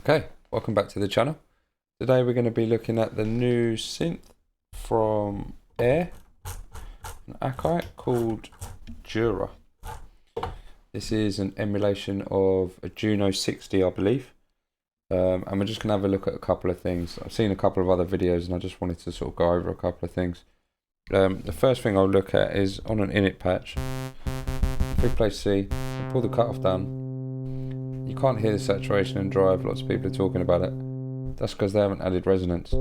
Okay, welcome back to the channel. Today we're going to be looking at the new synth from Air, an Akai called Jura. This is an emulation of a Juno 60, I believe. And we're just going to have a look at a couple of things. I've seen a couple of other videos and I just wanted to sort of go over a couple of things. The first thing I'll look at is on an init patch. If we play C, pull the cutoff down. You can't hear the saturation and drive, lots of people are talking about it. That's because they haven't added resonance. If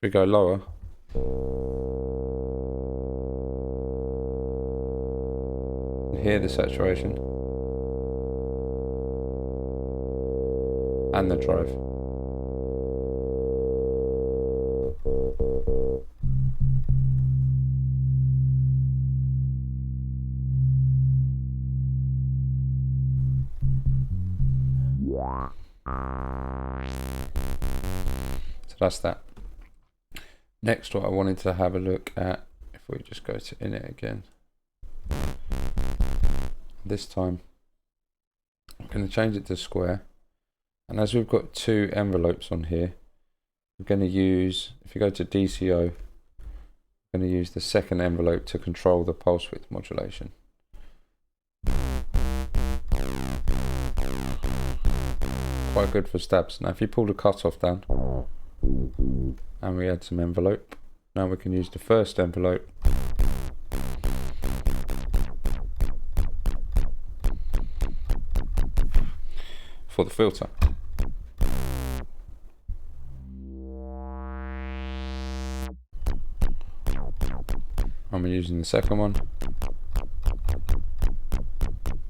we go lower, you hear the saturation and the drive. So that's that. Next, what I wanted to have a look at, if we just go to init again, this time I'm going to change it to square, and as we've got two envelopes on here, we're going to use, if you go to DCO, I'm going to use the second envelope to control the pulse width modulation. Quite good for stabs. Now if you pull the cutoff down and we add some envelope, now we can use the first envelope for the filter. I'm using the second one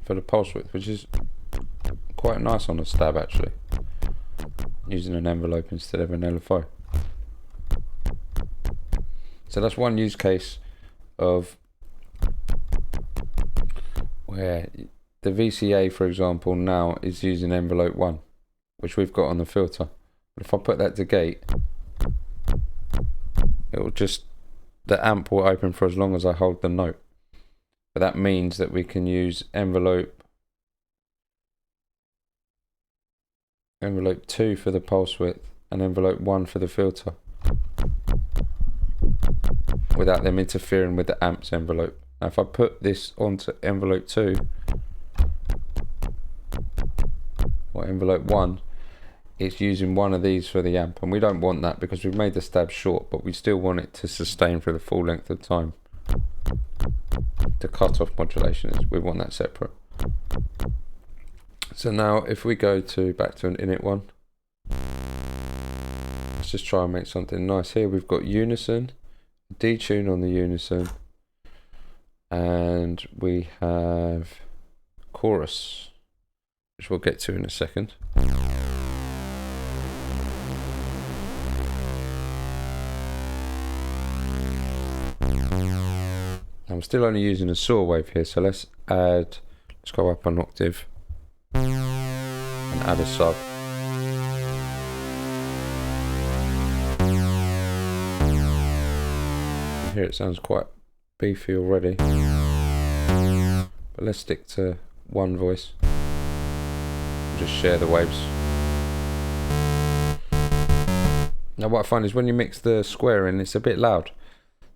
for the pulse width, which is quite nice on a stab actually, using an envelope instead of an LFO. So that's one use case of where the VCA, for example, now is using envelope 1, which we've got on the filter. But if I put that to gate, it will just, the amp will open for as long as I hold the note. But that means that we can use envelope 2 for the pulse width and envelope 1 for the filter, without them interfering with the amp's envelope. Now if I put this onto envelope 2 or envelope 1, it's using one of these for the amp, and we don't want that because we've made the stab short, but we still want it to sustain for the full length of time. The cutoff modulation is, we want that separate. So now if we go to back to an init one, let's just try and make something nice. Here we've got unison, detune on the unison, and we have chorus, which we'll get to in a second. I'm still only using a saw wave here, so let's go up an octave and add a sub. And here it sounds quite beefy already, but let's stick to one voice and just share the waves. Now what I find is when you mix the square in, it's a bit loud,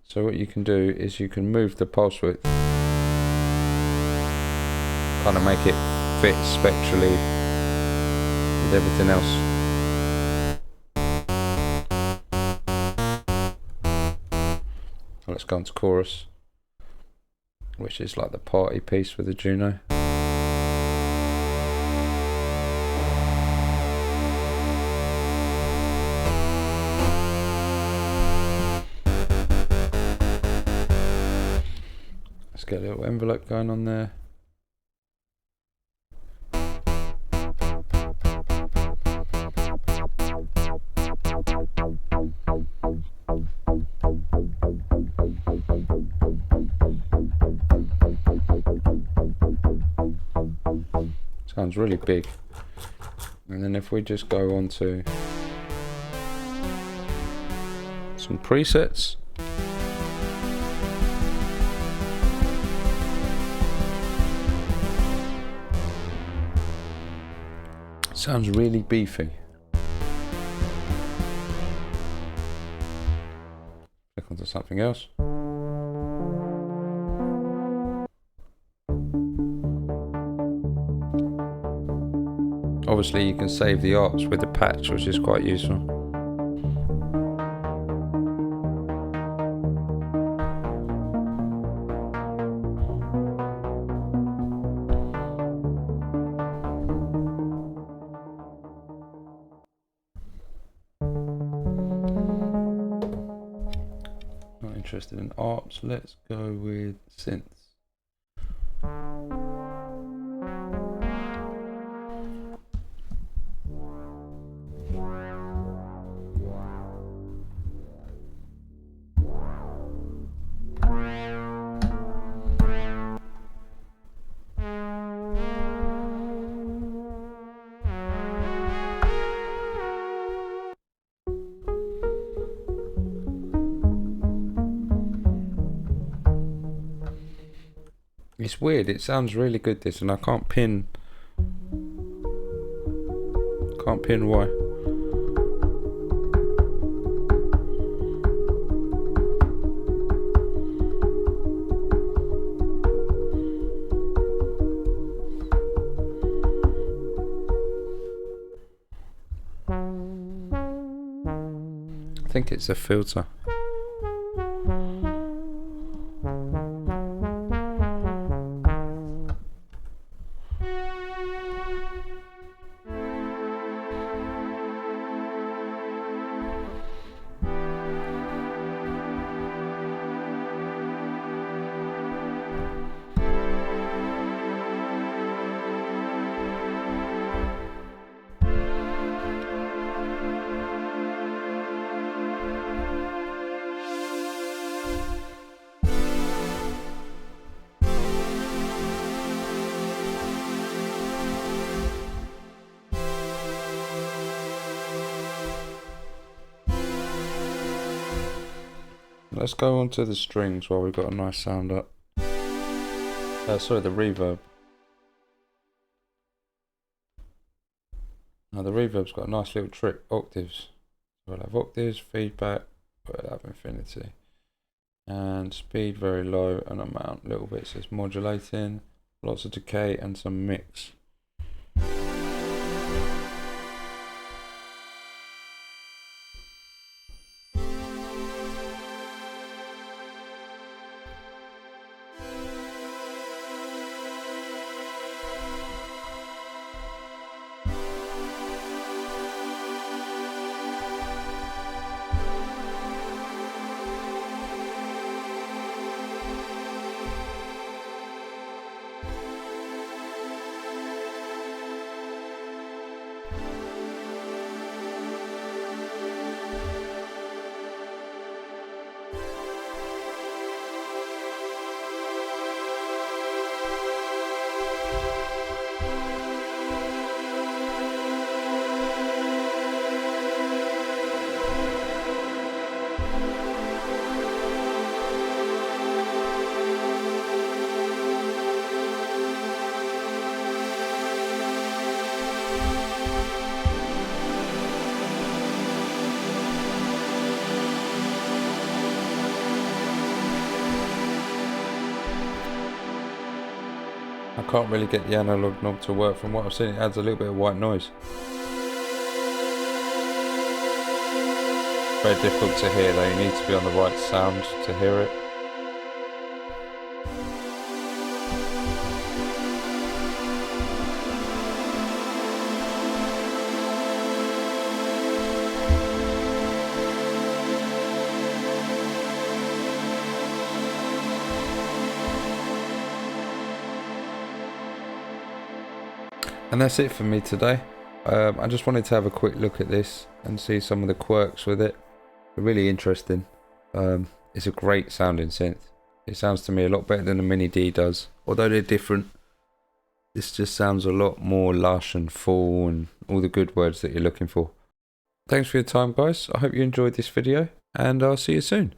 so what you can do is you can move the pulse width, kind of make it fit spectrally with everything else. Let's go on to chorus, which is like the party piece with the Juno. Let's get a little envelope going on there. Sounds really big. And then if we just go on to some presets. Sounds really beefy. Click onto something else. Obviously you can save the arts with the patch, which is quite useful. Not interested in arts, let's go with synths. It's weird, it sounds really good this, and I can't pin why. I think it's a filter. Let's go on to the strings while we've got a nice sound up. Sorry, the reverb. Now the reverb's got a nice little trick, octaves. We'll have octaves, feedback, we'll have infinity. And speed very low, and amount little bits. So it's modulating, lots of decay and some mix. I can't really get the analog knob to work. From what I've seen, it adds a little bit of white noise. Very difficult to hear though, you need to be on the right sound to hear it. And that's it for me today. I just wanted to have a quick look at this and see some of the quirks with it. They're really interesting. It's a great sounding synth. It sounds to me a lot better than the Mini D does. Although they're different, this just sounds a lot more lush and full and all the good words that you're looking for. Thanks for your time guys. I hope you enjoyed this video. and I'll see you soon.